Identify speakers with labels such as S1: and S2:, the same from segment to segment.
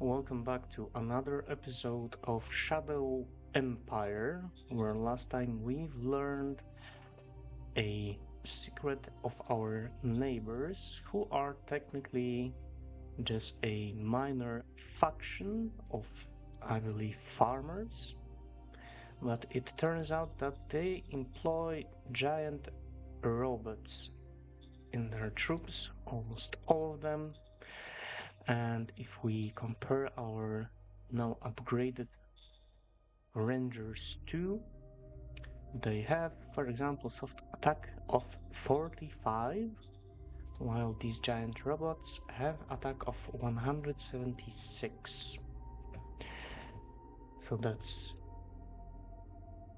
S1: welcome back to another episode of Shadow Empire, where last time we've learned a secret of our neighbors, who are technically just a minor faction of, I believe, farmers. But it turns out that they employ giant robots in their troops, almost all of them. And if we compare our now upgraded Rangers 2, they have, for example, soft attack of 45, while these giant robots have attack of 176. So that's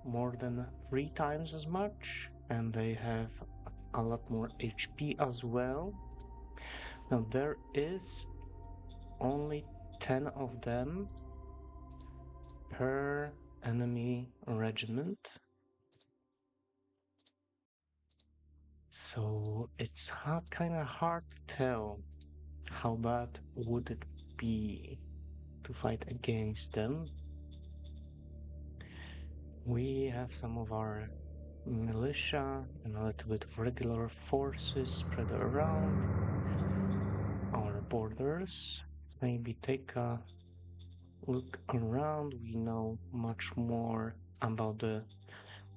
S1: more than 3 times as much, and they have a lot more HP as well. Now there is only 10 of them per enemy regiment, so it's kind of hard to tell how bad would it be to fight against them. We have some of our militia and a little bit of regular forces spread around our borders. Maybe take a look around. We know much more about the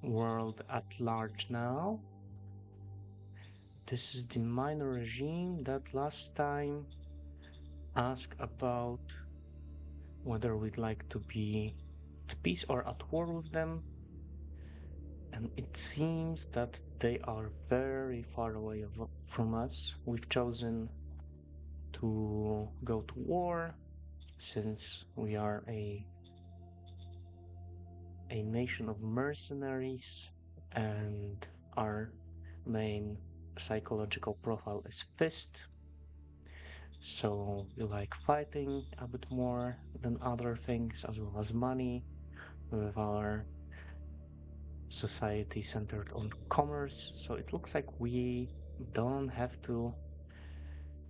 S1: world at large now. This is the minor regime that last time asked about whether we'd like to be at peace or at war with them. And it seems that they are very far away from us. We've chosen to go to war since we are a nation of mercenaries and our main psychological profile is fist. So we like fighting a bit more than other things, as well as money, with our society centered on commerce. So it looks like we don't have to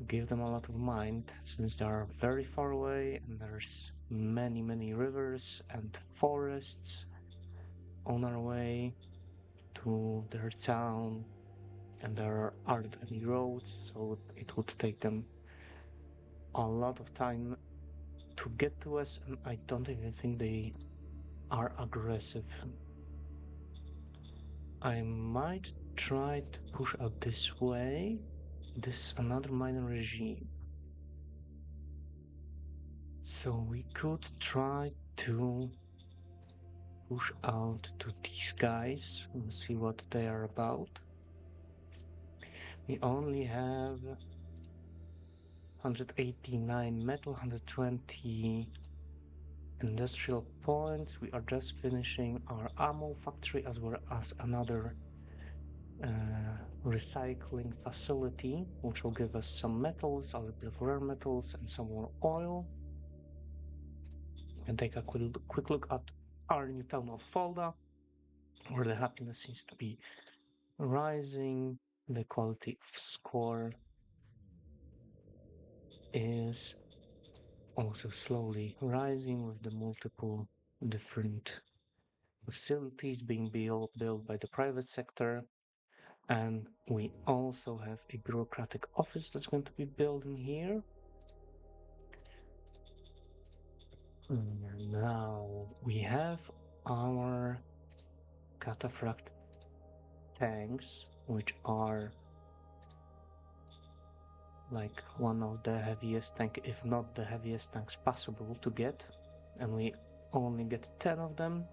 S1: give them a lot of mind, since they are very far away and there's many rivers and forests on our way to their town, and there aren't any roads, so it would take them a lot of time to get to us, and I don't even think they are aggressive. I might try to push out this way. This is another minor regime, so we could try to push out to these guys and see what they are about. We only have 189 metal, 120 industrial points. We are just finishing our ammo factory, as well as another recycling facility, which will give us some metals, a little bit of rare metals, and some more oil. And take a quick look at our new town of Fulda, where the happiness seems to be rising. The quality of score is also slowly rising, with the multiple different facilities being built by the private sector. And we also have a bureaucratic office that's going to be built in here. Now we have our cataphract tanks, which are like one of the heaviest tank, if not the heaviest tanks possible to get, and we only get 10 of them,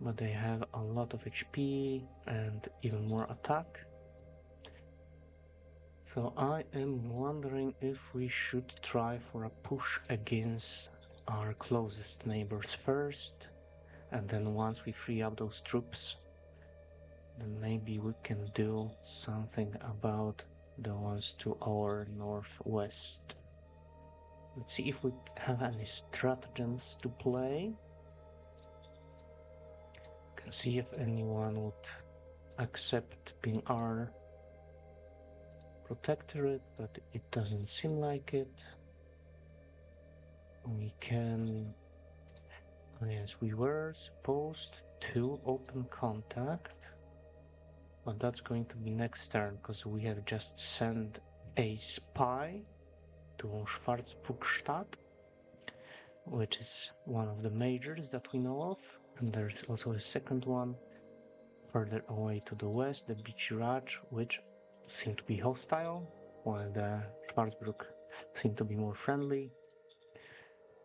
S1: but they have a lot of HP and even more attack. So I am wondering if we should try for a push against our closest neighbors first, and then once we free up those troops, then maybe we can do something about the ones to our northwest. Let's see if we have any stratagems to play. Can see if anyone would accept being our protectorate, but it doesn't seem like it. We can... Yes, we were supposed to open contact, but that's going to be next turn, because we have just sent a spy to Schwarzburgstadt, which is one of the majors that we know of, and there's also a second one further away to the west, the Beachy Raj, which seem to be hostile, while the Schwarzburg seem to be more friendly.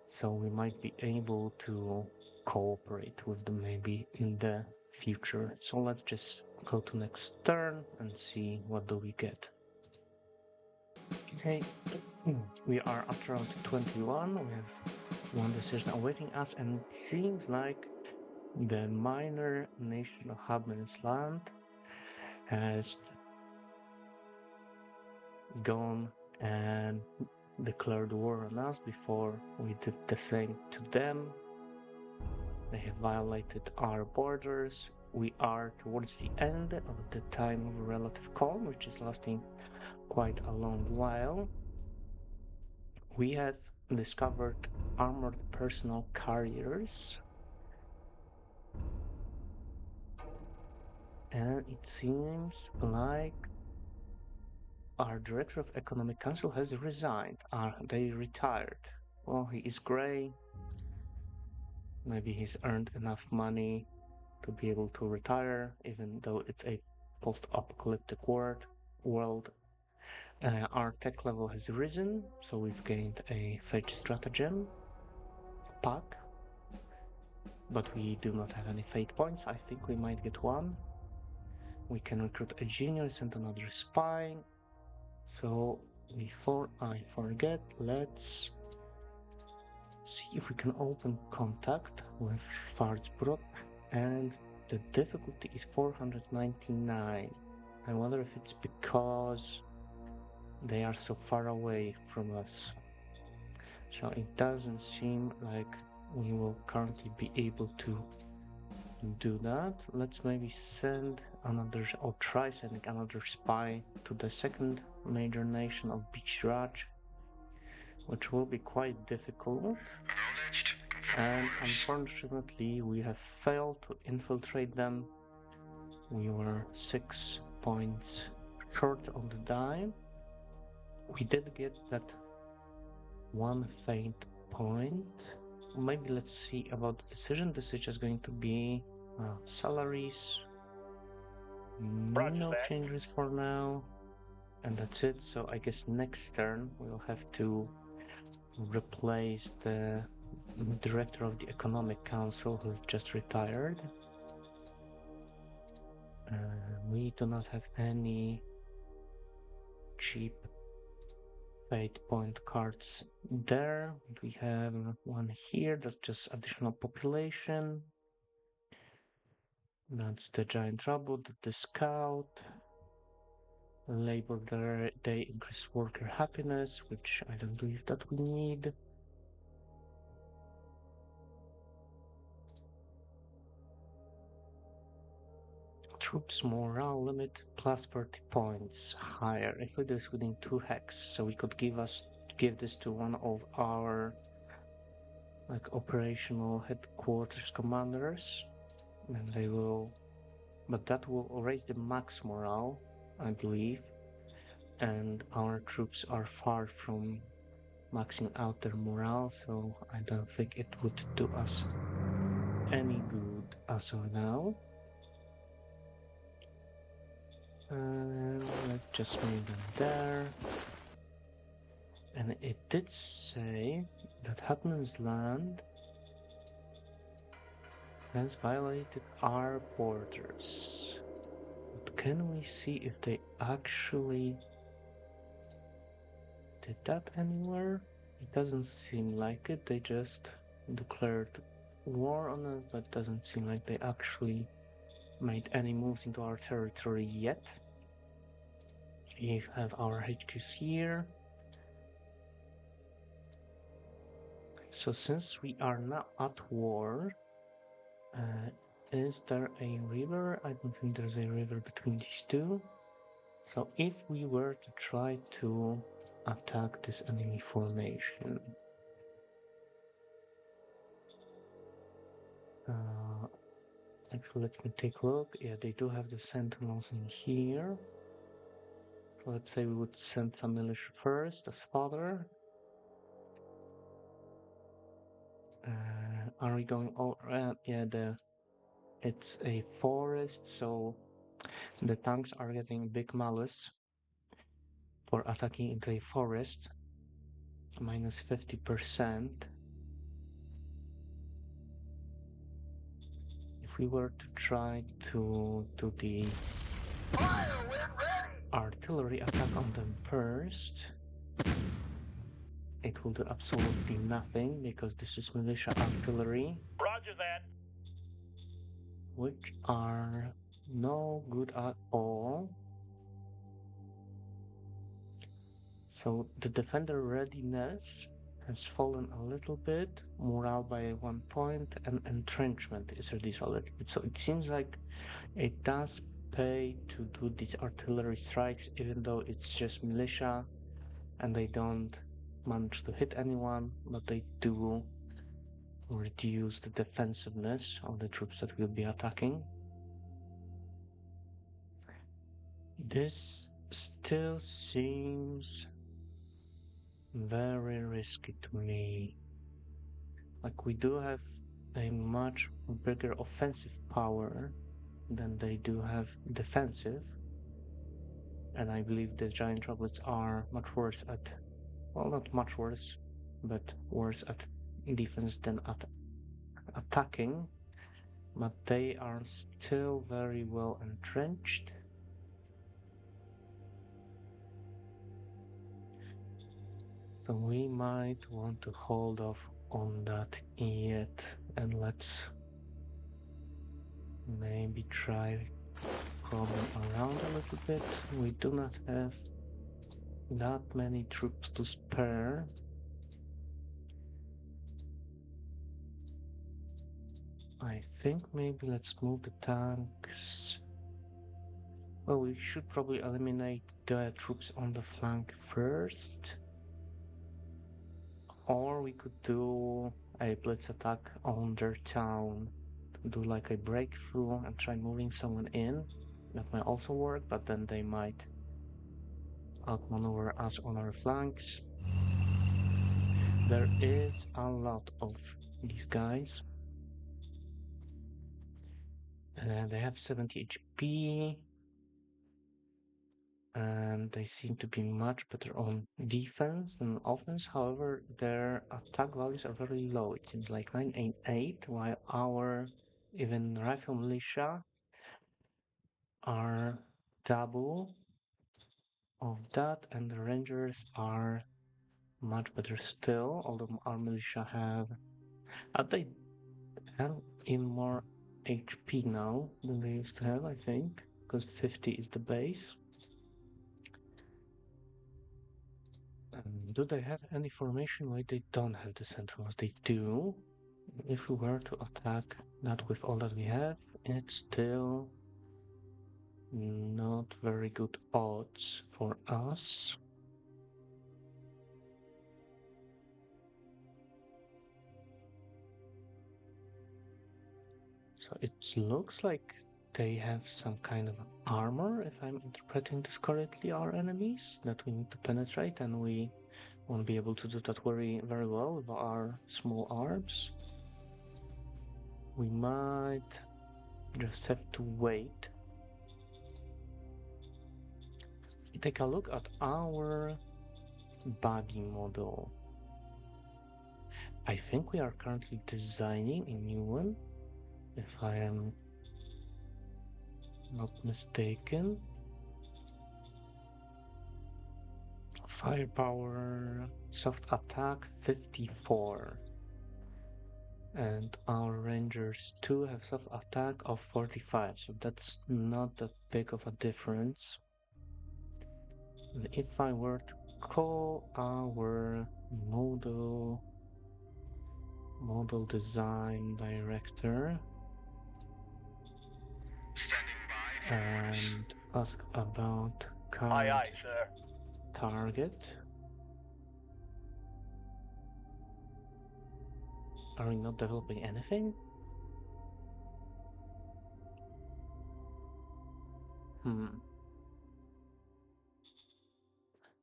S1: So we might be able to cooperate with them maybe in the future. So let's just go to next turn and see what do we get. Okay, we are at round 21. We have one decision awaiting us, and it seems like the minor nation of Habensland has gone and declared war on us before we did the same to them. They have violated our borders. We are towards the end of the time of relative calm, which is lasting quite a long while. We have discovered armored personal carriers, and it seems like our director of economic council has resigned. They retired. Well, he is gray. Maybe he's earned enough money to be able to retire, even though it's a post-apocalyptic world. Our tech level has risen, so we've gained a fate stratagem pack, but we do not have any fate points. I think we might get one. We can recruit a genius and another spy. So before I forget, let's see if we can open contact with Schwarzbrück, and the difficulty is 499. I wonder if it's because they are so far away from us. So it doesn't seem like we will currently be able to do that. Let's maybe send another, or try sending another spy to the second major nation of Bichraj, which will be quite difficult. And unfortunately, we have failed to infiltrate them. We were 6 points short on the die. We did get that one faint point. Maybe let's see about the decision. This is just going to be salaries. No changes for now. And that's it. So I guess next turn we'll have to replace the director of the economic council who's just retired. We do not have any cheap fate point cards there. We have one here that's just additional population. That's the giant robot, the scout. Labor Day increase worker happiness, which I don't believe that we need. Troops morale limit plus 30 points higher. If it is within 2 hex, so we could give this to one of our operational headquarters commanders, and they will, but that will raise the max morale, I believe, and our troops are far from maxing out their morale, so I don't think it would do us any good as of now. Let's just move them there. And it did say that Hutman's land has violated our borders. But can we see if they actually did that anywhere? It doesn't seem like it. They just declared war on us, but doesn't seem like they actually made any moves into our territory yet. We have our HQs here. So since we are now at war, is there a river? I don't think there's a river between these two. So if we were to try to attack this enemy formation, Actually, let me take a look. Yeah, they do have the sentinels in here. So let's say we would send some militia first as fodder. Are we going over? Yeah, it's a forest, so the tanks are getting big malus for attacking into a forest. Minus 50%. If we were to try to do the artillery attack on them first, it will do absolutely nothing because this is militia artillery.
S2: Roger that.
S1: Which are no good at all. So the defender readiness has fallen a little bit, morale by 1 point, and entrenchment is reduced a little bit. So it seems like it does pay to do these artillery strikes, even though it's just militia and they don't manage to hit anyone, but they do reduce the defensiveness of the troops that will be attacking. This still seems very risky to me. Like, we do have a much bigger offensive power than they do have defensive. And I believe the giant droplets are much worse at, well, not much worse, but worse at defense than at attacking. But they are still very well entrenched. So we might want to hold off on that yet, and let's maybe try probe them around a little bit. We do not have that many troops to spare. I think maybe let's move the tanks. Well, we should probably eliminate the troops on the flank first. Or we could do a blitz attack on their town. Do like a breakthrough and try moving someone in. That might also work, but then they might outmaneuver us on our flanks. There is a lot of these guys. They have 70 HP. And they seem to be much better on defense than offense. However, their attack values are very low. It seems like 988, while our even rifle militia are double of that, and the rangers are much better still. Although our militia they have even more HP now than they used to have, I think, because 50 is the base. Do they have any formation why they don't have the sentinels? They do. If we were to attack that with all that we have, it's still not very good odds for us. So it looks like they have some kind of armor, if I'm interpreting this correctly, our enemies, that we need to penetrate, and we won't be able to do that very well with our small arms. We might just have to wait. Take a look at our buggy model. I think we are currently designing a new one, if I am not mistaken. Firepower, soft attack 54. And our rangers too have soft attack of 45, so that's not that big of a difference. And if I were to call our model design director and ask about current
S2: Aye, sir.
S1: target. Are we not developing anything? Hmm.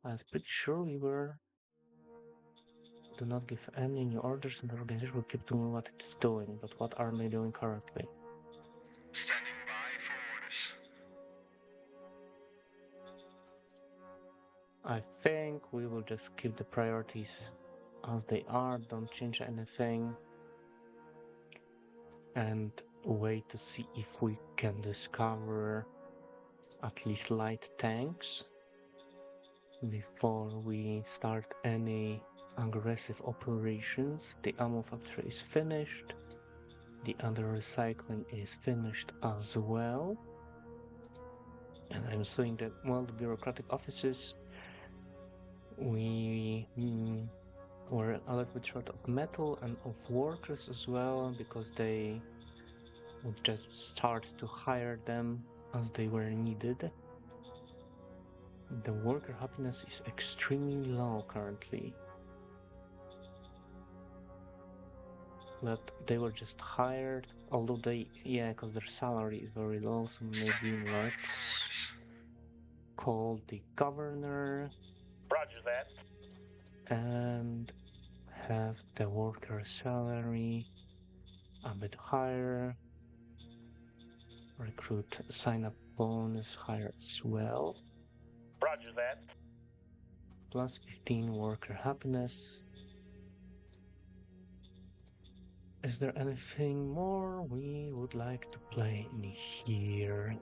S1: I was pretty sure we were. Do not give any new orders, and the organization will keep doing what it is doing. But what are they doing currently?
S2: Standing by for orders.
S1: I think we will just keep the priorities as they are, don't change anything, and wait to see if we can discover at least light tanks before we start any aggressive operations. The ammo factory is finished. The other recycling is finished as well. And I'm saying that, well, the bureaucratic offices, we were a little bit short of metal and of workers as well, because they would just start to hire them as they were needed. The worker happiness is extremely low currently. But they were just hired, although yeah, because their salary is very low, so maybe
S2: Standing by for
S1: let's
S2: orders.
S1: call the governor
S2: Roger that.
S1: and have the worker salary a bit higher. Recruit sign-up bonus higher as well.
S2: Roger that.
S1: Plus 15 worker happiness. Is there anything more we would like to play in here?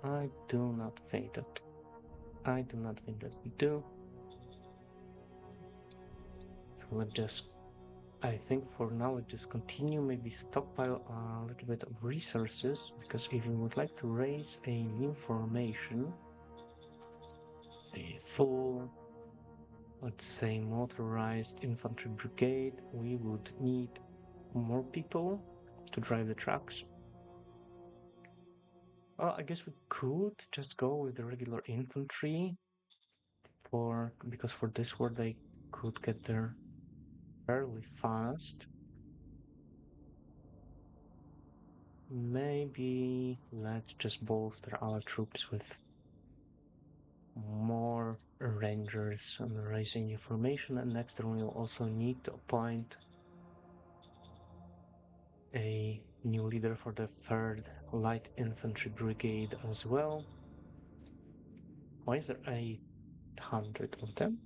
S1: I do not think that. I do not think that we do. So let's just. I think for now let's just continue. Maybe stockpile a little bit of resources, because if we would like to raise a new formation, a full, let's say, motorized infantry brigade, we would need more people to drive the trucks. Well, I guess we could just go with the regular infantry because for this war they could get there fairly fast. Maybe let's just bolster our troops with more rangers and raising new formation, and next turn we'll also need to appoint a new leader for the 3rd Light Infantry Brigade as well. Why is there 800 of them?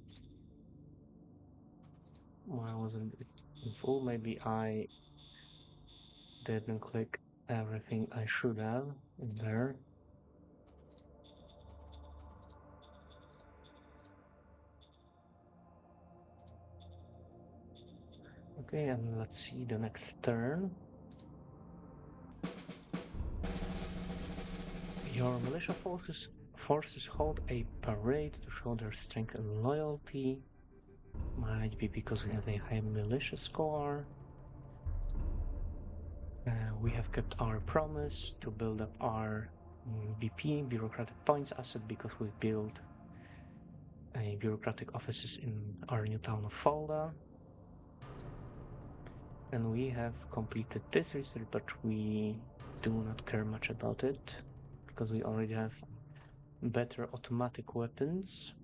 S1: Why wasn't it in full? Maybe I didn't click everything I should have in there. Okay, and let's see the next turn. Your militia forces hold a parade to show their strength and loyalty. Might be because we have a high militia score. We have kept our promise to build up our BP, bureaucratic points asset, because we built a bureaucratic offices in our new town of Fulda. And we have completed this research, but we do not care much about it, because we already have better automatic weapons.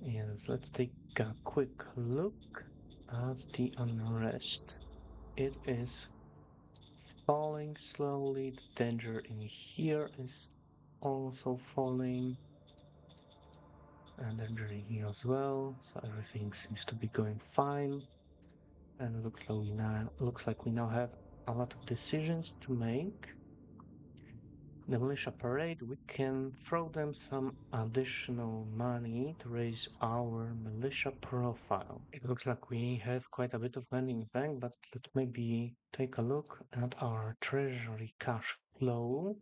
S1: Yes, let's take a quick look at the unrest. It is falling slowly. The danger in here is also falling, and danger in here as well. So everything seems to be going fine. And looks like we now have a lot of decisions to make. The militia parade, we can throw them some additional money to raise our militia profile. It looks like we have quite a bit of money in the bank, but let's maybe take a look at our treasury cash flow.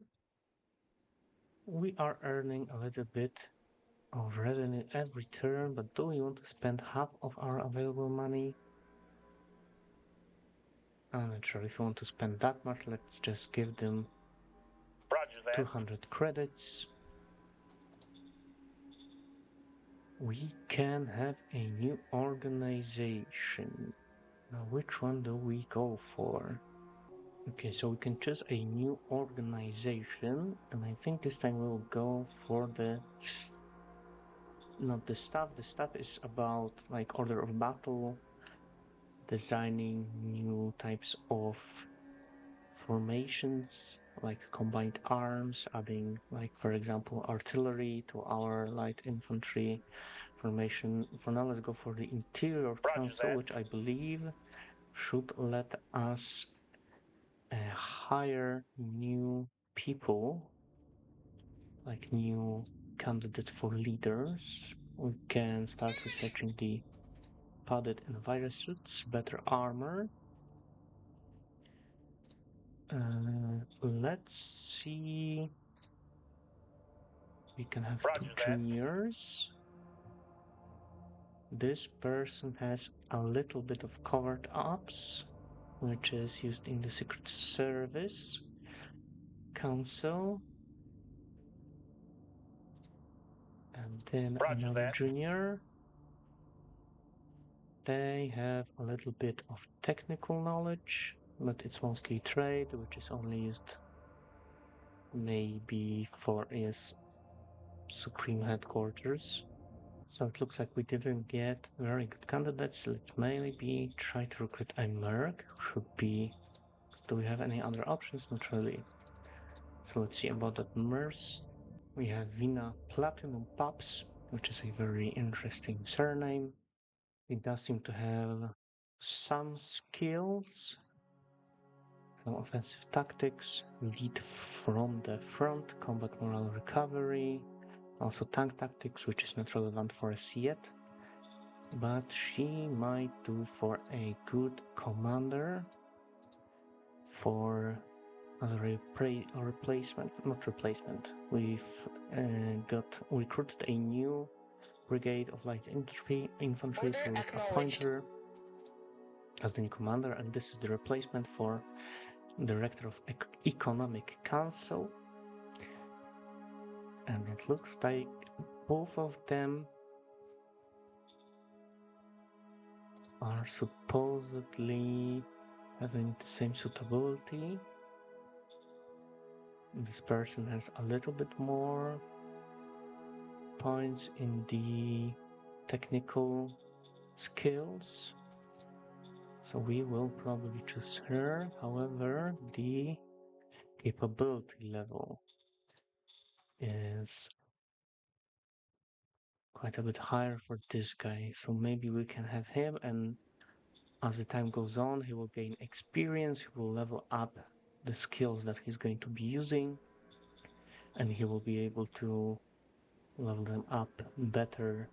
S1: We are earning a little bit of revenue every turn, but do we want to spend half of our available money? I'm not sure if you want to spend that much. Let's just give them
S2: Roger that.
S1: 200 credits. We can have a new organization. Now, which one do we go for? Okay, so we can choose a new organization, and I think this time we'll go for not the staff. The staff is about like order of battle, designing new types of formations, like combined arms, adding like for example artillery to our light infantry formation. For now, let's go for the interior council, which I believe should let us hire new people, like new candidates for leaders. We can start researching the padded and virus suits, better armor. Let's see. We can have two juniors. This person has a little bit of covered ops, which is used in the Secret Service Council. And then another junior. They have a little bit of technical knowledge, but it's mostly trade, which is only used maybe for his Supreme Headquarters. So it looks like we didn't get very good candidates. Let's maybe try to recruit a merc. Should be. Do we have any other options? Not really. So let's see about that merc. We have Vina Platinum Pops, which is a very interesting surname. It does seem to have some skills, some offensive tactics, lead from the front, combat morale recovery, also tank tactics, which is not relevant for us yet. But she might do for a good commander for as a replacement, not replacement. We've got recruited a new brigade of light infantry, so let's appoint her as the new commander, and this is the replacement for Director of Economic Council. And it looks like both of them are supposedly having the same suitability. This person has a little bit more points in the technical skills, so we will probably choose her. However, the capability level is quite a bit higher for this guy, so maybe we can have him, and as the time goes on he will gain experience, he will level up the skills that he's going to be using, and he will be able to level them up better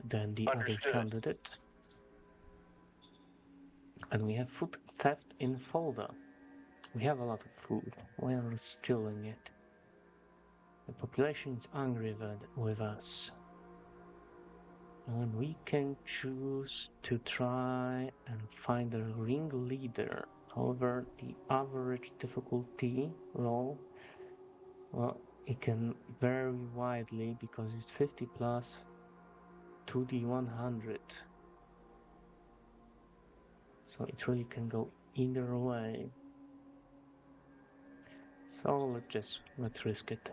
S1: than the other candidate. And we have food theft in Folda. We have a lot of food. We are stealing it. The population is angry with us. And we can choose to try and find a ringleader. However, the average difficulty roll, well, it can vary widely because it's 50 plus 2d100. So it really can go either way. So let's risk it.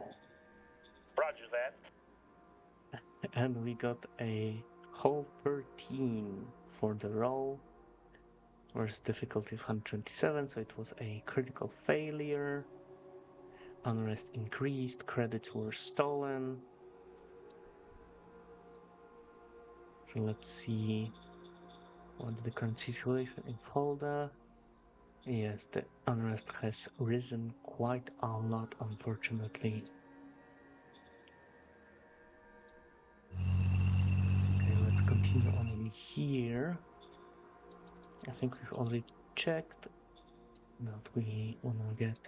S2: Roger that.
S1: And we got a whole 13 for the roll. Whereas difficulty of 127, so it was a critical failure. Unrest increased, credits were stolen. So let's see what's the current situation in Folda. Yes, the unrest has risen quite a lot, unfortunately. Okay, let's continue on in here. I think we've already checked that we wanna get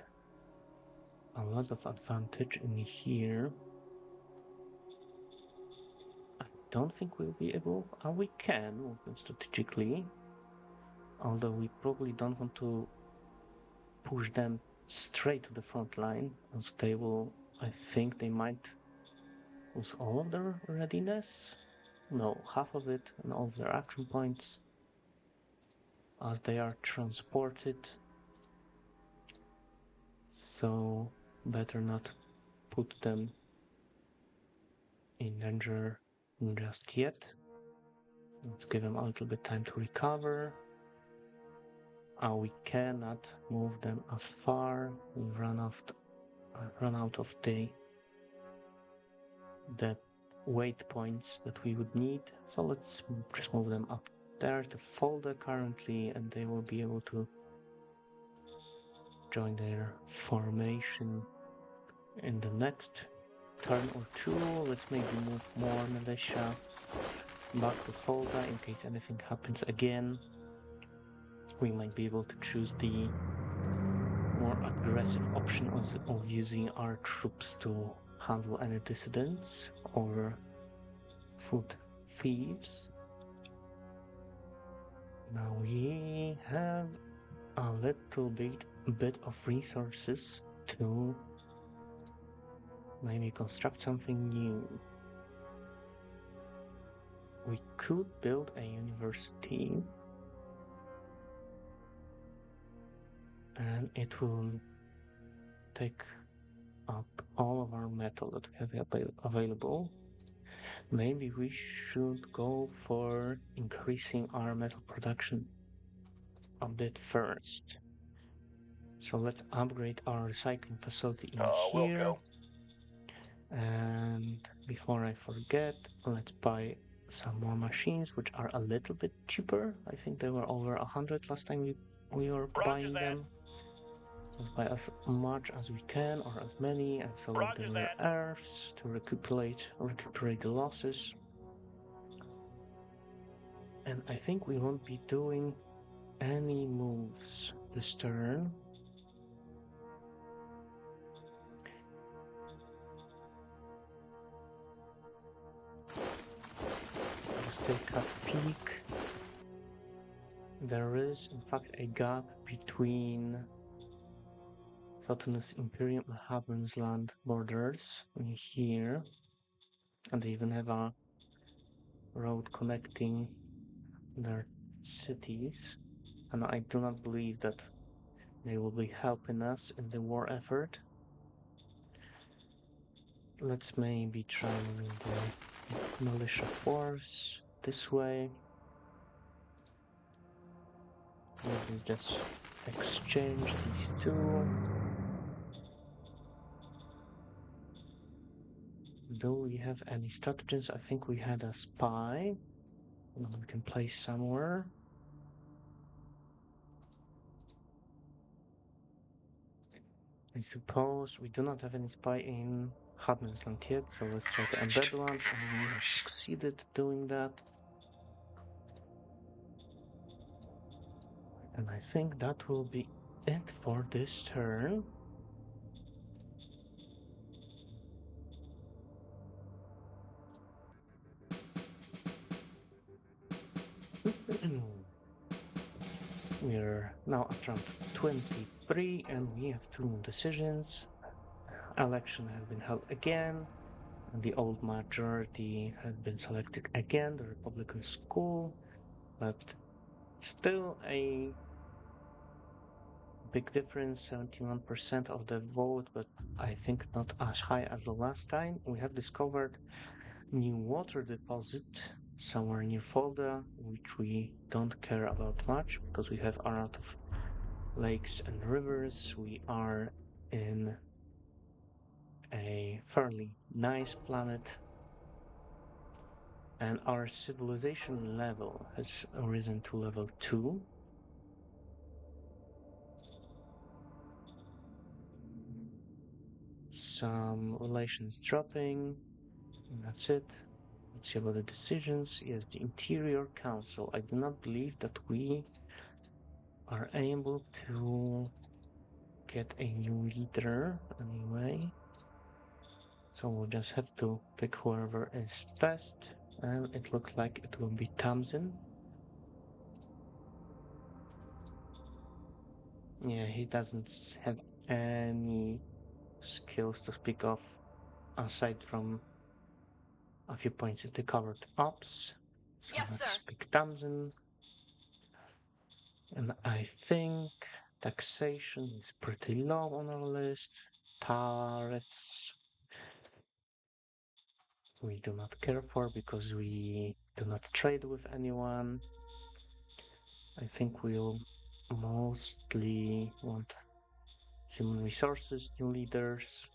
S1: a lot of advantage in here. I don't think we'll be able, we can move them strategically, although we probably don't want to push them straight to the front line, as they will, I think they might lose all of their readiness. No, half of it and all of their action points as they are transported So better not put them in danger just yet. Let's give them a little bit time to recover. We cannot move them as far. We run out of the weight points that we would need. So let's just move them up there to folder currently, and they will be able to join their formation in the next turn or two. Let's maybe move more militia back to Folda in case anything happens again. We might be able to choose the more aggressive option of using our troops to handle any dissidents or food thieves. Now we have a little bit of resources to maybe construct something new. We could build a university, and it will take up all of our metal that we have available. Maybe we should go for increasing our metal production a bit first. So let's upgrade our recycling facility in
S2: Will
S1: here.
S2: go.
S1: And before I forget, let's buy some more machines, which are a little bit cheaper. I think they were over 100 last time we were buying them. Let's buy as much as we can, or as many, and sell off the rare earths to recuperate the losses. And I think we won't be doing any moves this turn. Just take a peek. There is, in fact, a gap between Sultan's Imperium and Haven's land borders in here. And they even have a road connecting their cities. And I do not believe that they will be helping us in the war effort. Let's maybe try moving the militia force this way. Maybe just exchange these two. Do we have any stratagems? I think we had a spy. We can place somewhere. I suppose we do not have any spy in Hadman's land yet, so let's try to embed one, and we have succeeded doing that. And I think that will be it for this turn. We're now at round 23, and we have two new decisions. Election has been held again, and the old majority has been selected again, the Republican school, but still a big difference, 71% of the vote, but I think not as high as the last time. We have discovered new water deposit somewhere near Folda, which we don't care about much because we have a lot of lakes and rivers. We are in a fairly nice planet, and our civilization level has risen to level 2. Some relations dropping, and that's it. Let's see about the decisions. Yes, the Interior Council. I do not believe that we are able to get a new leader anyway. So we'll just have to pick whoever is best. And it looks like it will be Tamsin. Yeah, he doesn't have any skills to speak of aside from a few points in the covered ops. So let's pick Tamsin. And I think Taxation is pretty low on our list. Tariffs we do not care for because we do not trade with anyone. I think we'll mostly want human resources, new leaders,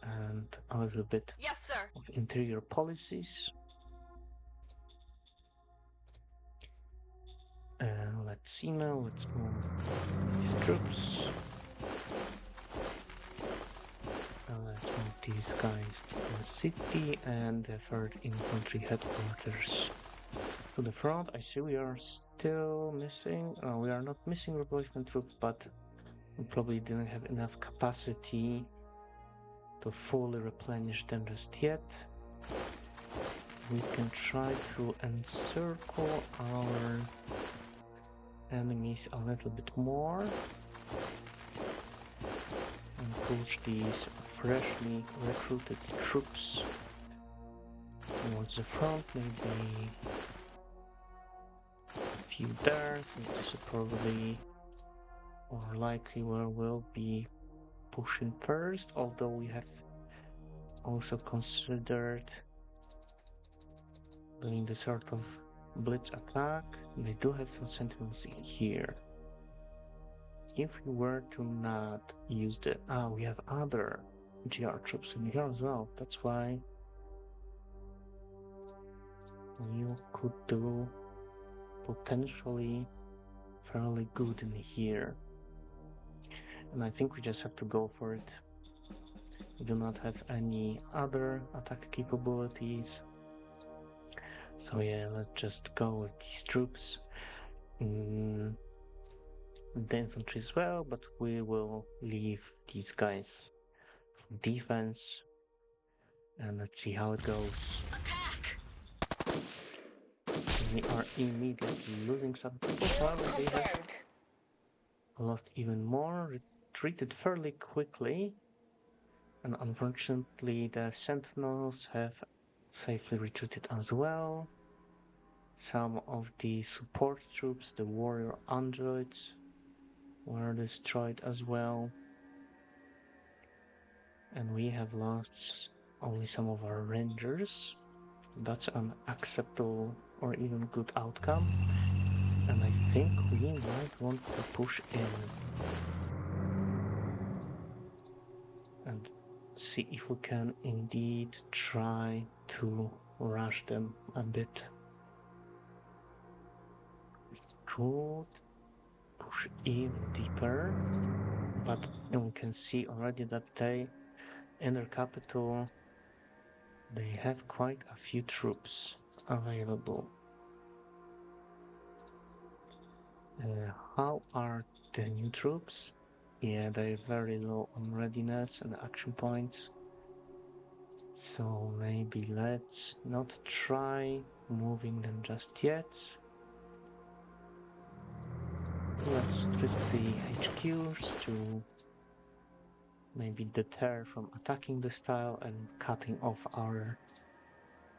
S1: and a little bit
S3: Yes, sir.
S1: of interior policies. Let's see now, let's move these troops. Let's move these guys to the city and the 3rd Infantry Headquarters to the front. I see we are still missing, we are not missing replacement troops, but we probably didn't have enough capacity to fully replenish them just yet. We can try to encircle our enemies a little bit more and push these freshly recruited troops towards the front, maybe a few there, since this is probably or likely where we'll be pushing first, although we have also considered doing the sort of blitz attack. They do have some sentinels in here. If we were to not use the... we have other GR troops in here as well. That's why you could do potentially fairly good in here. And I think we just have to go for it. We do not have any other attack capabilities. So yeah, let's just go with these troops. The infantry as well, but we will leave these guys for defense. And let's see how it goes.
S3: Attack!
S1: We are immediately losing some people, however they have lost even more, retreated fairly quickly. And unfortunately the sentinels have safely retreated as well. Some of the support troops, the warrior androids, were destroyed as well. And we have lost only some of our rangers. That's an acceptable or even good outcome. And I think we might want to push in and see if we can indeed try to rush them a bit. We could push even deeper, but we can see already that in their capital, they have quite a few troops available. How are the new troops? Yeah, they're very low on readiness and action points. So maybe let's not try moving them just yet. Let's restrict the HQs to maybe deter from attacking the style and cutting off our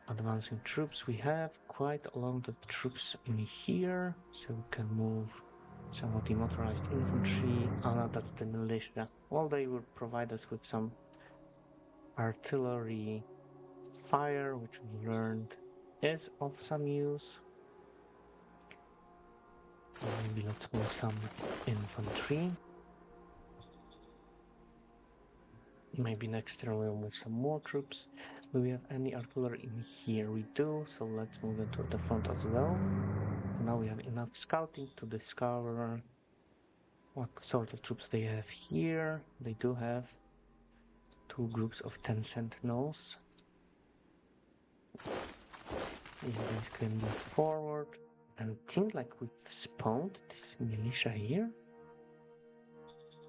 S1: advancing troops. We have quite a lot of troops in here, so we can move some of the motorized infantry. No, that's the militia. Well, they will provide us with some artillery fire, which we learned is of some use. Maybe let's move some infantry. Maybe next turn we'll move some more troops. Do we have any artillery in here? We do, so let's move them to the front as well. And now we have enough scouting to discover what sort of troops they have here. They do have 2 groups of 10 sentinels. These guys can move forward. And it seems like we've spawned this militia here.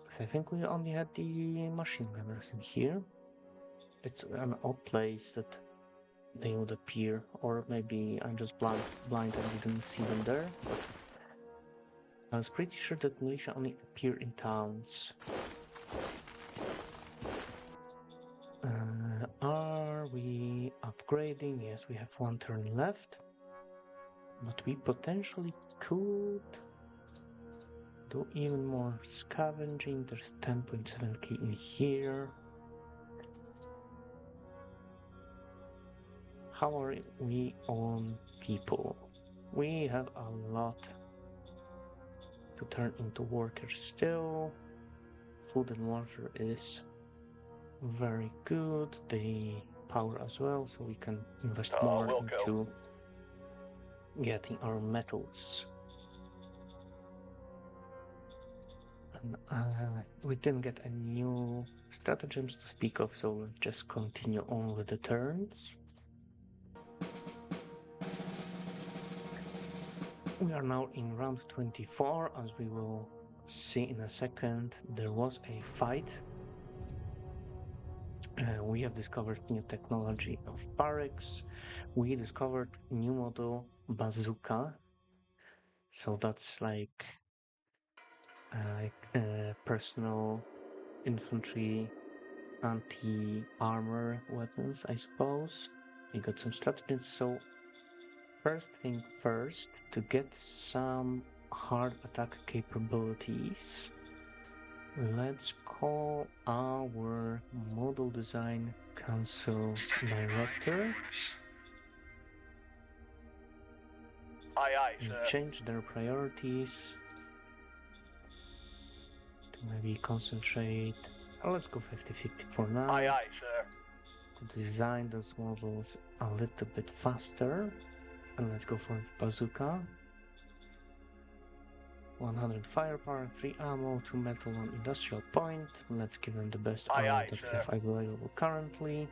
S1: Because I think we only had the machine gunners in here. It's an odd place that they would appear, or maybe I'm just blind and didn't see them there, but I was pretty sure that militia only appear in towns. Are we upgrading? Yes, we have 1 turn left, but we potentially could do even more scavenging. There's 10.7k in here. How are we on people? We have a lot to turn into workers still. Food and water is very good. They power as well, so we can invest more into getting our metals. And we didn't get any new stratagems to speak of, so we'll just continue on with the turns. We are now in round 24, as we will see in a second. There was a fight. We have discovered new technology of barracks. We discovered new model bazooka. So that's like personal infantry anti-armor weapons, I suppose. We got some strategies. So first thing first, to get some hard attack capabilities, let's call our model design council director.
S2: Aye,
S1: And
S2: sir.
S1: change their priorities to maybe concentrate. Let's go 50-50 for now.
S2: Aye, sir.
S1: To design those models a little bit faster. And let's go for bazooka. 100 firepower, 3 ammo, 2 metal, 1 industrial point. Let's give them the best armor that we have available currently.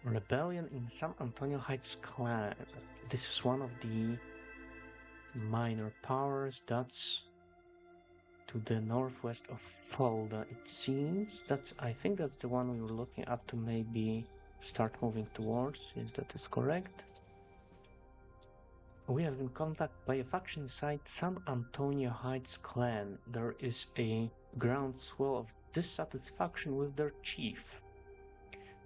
S1: Rebellion in San Antonio Heights clan. This is one of the minor powers. That's to the northwest of Fulda, it seems. I think that's the one we were looking at to maybe start moving towards, if that is correct. We have been contacted by a faction inside San Antonio Heights clan. There is a groundswell of dissatisfaction with their chief.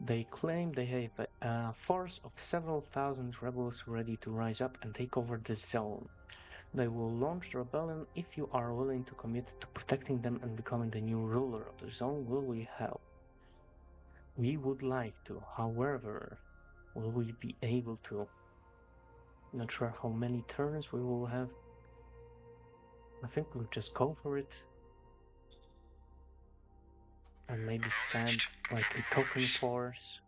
S1: They claim they have a force of several thousand rebels ready to rise up and take over the zone. They will launch the rebellion if you are willing to commit to protecting them and becoming the new ruler of the zone. Will we help? We would like to. However, will we be able to? Not sure how many turns we will have. I think we'll just go for it. And maybe send like a token force.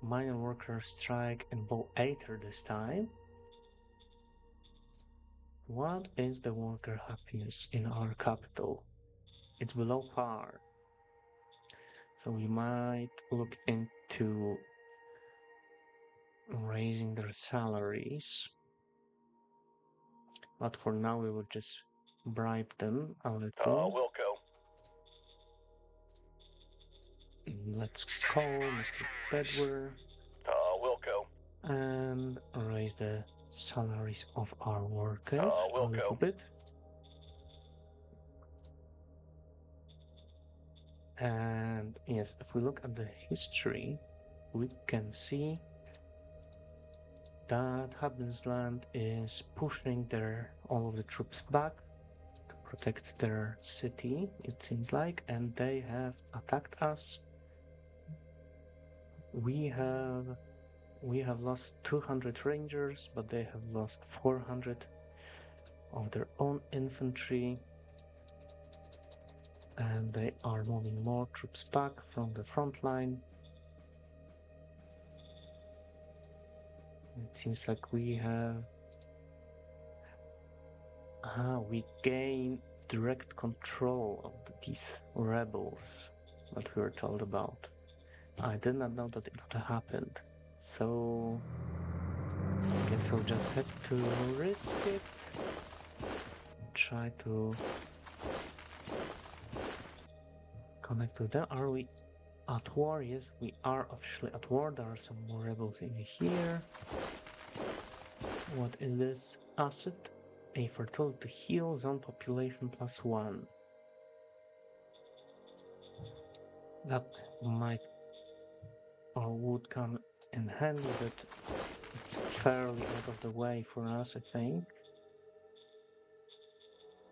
S1: Minor worker strike and ball 8er this time. What is the worker happiness in our capital? It's below par. So we might look into raising their salaries. But for now we will just bribe them a little.
S2: Wilco.
S1: Let's call Mr. Bedwer.
S2: Wilco.
S1: And raise the salaries of our workers a little bit. And yes, if we look at the history, we can see that Habensland is pushing all of the troops back to protect their city, it seems like, and they have attacked us. We have lost 200 rangers, but they have lost 400 of their own infantry. And they are moving more troops back from the front line. It seems like we have... we gain direct control of these rebels that we were told about. I did not know that it would have happened. So... I guess we'll just have to risk it. Try to connect with them. Are we at war? Yes, we are officially at war. There are some more rebels in here. What is this? Asset. A fertility to heal, zone population +1. That might or would come and handy, but it's fairly out of the way for us, I think.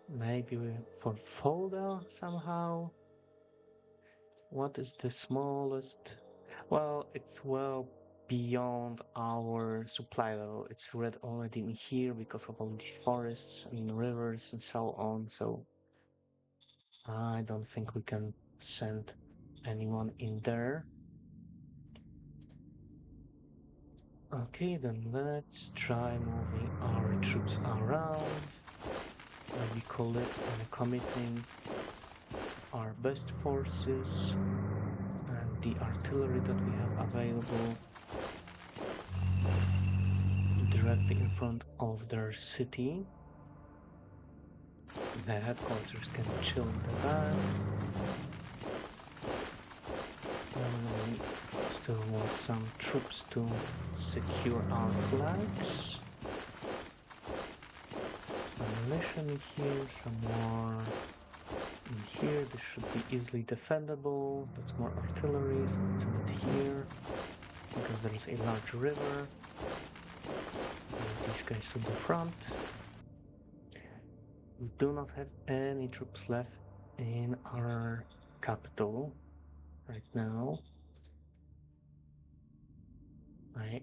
S1: Maybe for Folda somehow. What is the smallest? Well, it's well beyond our supply level. It's red already in here because of all these forests and rivers and so on. So I don't think we can send anyone in there. Okay, then let's try moving our troops around. Maybe committing our best forces and the artillery that we have available directly in front of their city. The headquarters can chill in the back. And we still want some troops to secure our flags. Some militia in here, some more in here. This should be easily defendable. That's more artillery, so let's send it here. Because there is a large river. Move these guys to the front. We do not have any troops left in our capital right now. I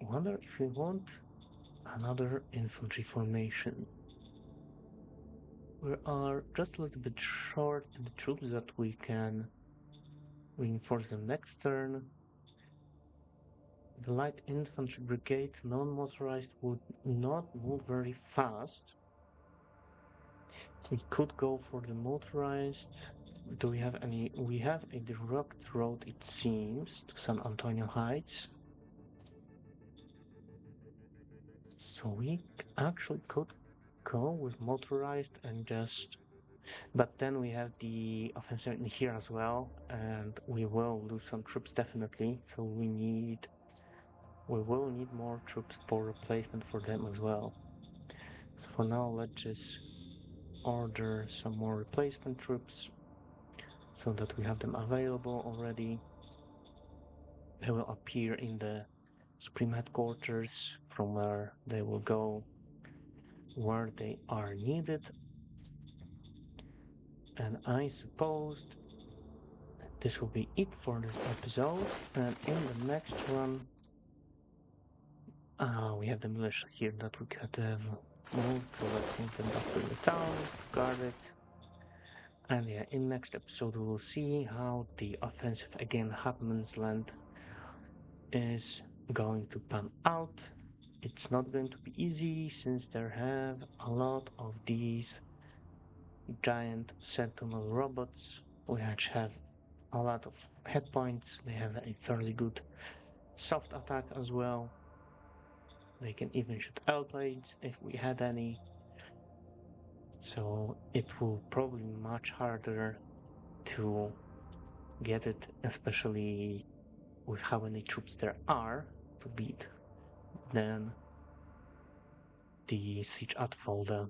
S1: wonder if we want another infantry formation. We are just a little bit short in the troops that we can reinforce them next turn. The light infantry brigade, non-motorized, would not move very fast. We could go for the motorized. Do we have any? We have a direct road, it seems, to San Antonio Heights. So we actually could go with motorized and just. But then we have the offensive in here as well, and we will lose some troops definitely. So we will need more troops for replacement for them as well. So for now, let's just order some more replacement troops so that we have them available already. They will appear in the Supreme Headquarters from where they will go where they are needed. And I suppose this will be it for this episode. And in the next one, we have the militia here that we could have moved. So let's move them back to the town to guard it. And yeah, in next episode, we will see how the offensive again Hapman's Land is going to pan out. It's not going to be easy since there have a lot of these giant sentinel robots which have a lot of hit points. They have a fairly good soft attack as well. They can even shoot L blades if we had any. So it will probably be much harder to get it, especially with how many troops there are to beat than the siege at Fulda.